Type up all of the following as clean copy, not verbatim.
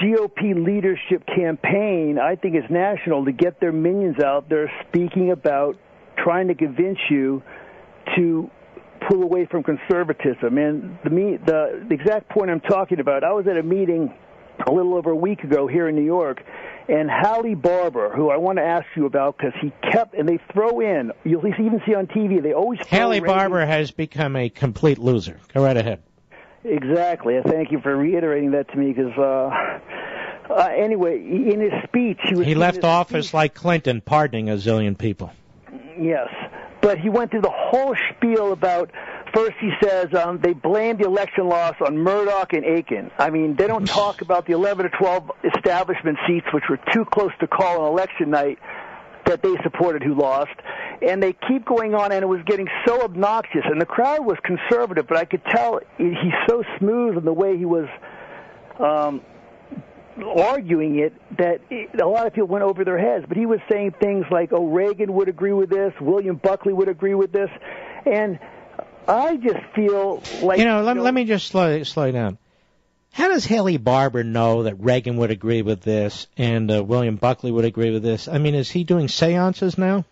GOP leadership campaign, I think it's national, to get their minions out there speaking about trying to convince you to pull away from conservatism. And the exact point I'm talking about, I was at a meeting a little over a week ago here in New York, and Barbour, who I want to ask you about, because he kept, and they throw in, you'll even see on TV, they always throw Barbour has become a complete loser. Go right ahead. Exactly. Thank you for reiterating that to me, because anyway, in his speech, he left office like Clinton, pardoning a zillion people. Yes, but he went through the whole spiel about. First, he says they blame the election loss on Murdoch and Aiken. I mean, they don't talk about the 11 or 12 establishment seats, which were too close to call on election night, that they supported who lost. And they keep going on, and it was getting so obnoxious. And the crowd was conservative, but I could tell he's so smooth in the way he was arguing it that a lot of people went over their heads. But he was saying things like, oh, Reagan would agree with this, William Buckley would agree with this. And I just feel like... Let me just slow down. How does Haley Barbour know that Reagan would agree with this and William Buckley would agree with this? I mean, is he doing seances now?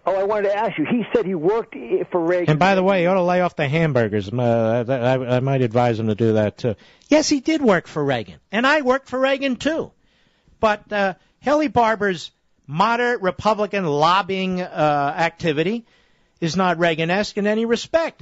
Oh, I wanted to ask you. He said he worked for Reagan. And by the way, he ought to lay off the hamburgers. I might advise him to do that, too. Yes, he did work for Reagan. And I worked for Reagan, too. But Haley Barbour's moderate Republican lobbying activity is not Reagan-esque in any respect.